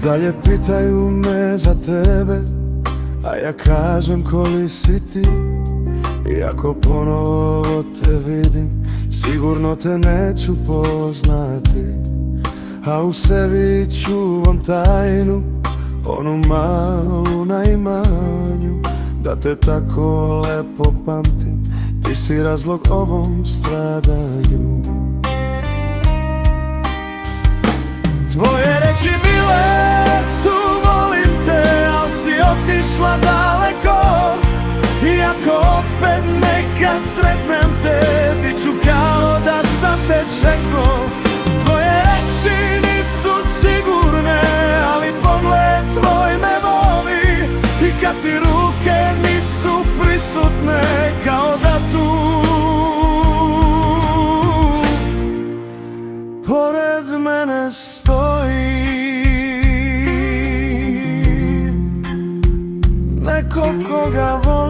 dalje pitaju me za tebe, a ja kažem koji si ti. I ako ponovo te vidim, sigurno te neću poznati. A u sebi čuvam tajnu, onu malu na imanju, da te tako lepo pamtim, ti si razlog ovom stradanju. Tvoje reči bile su volim te, al si otišla daleko. I ako opet nekad sretnem te, bit ću kao da sam te čekao. Tvoje reči nisu sigurne, ali pogled tvoj me voli. I kad ti ruke nisu prisutne, kao da tu pored mene stoji neko koga volim.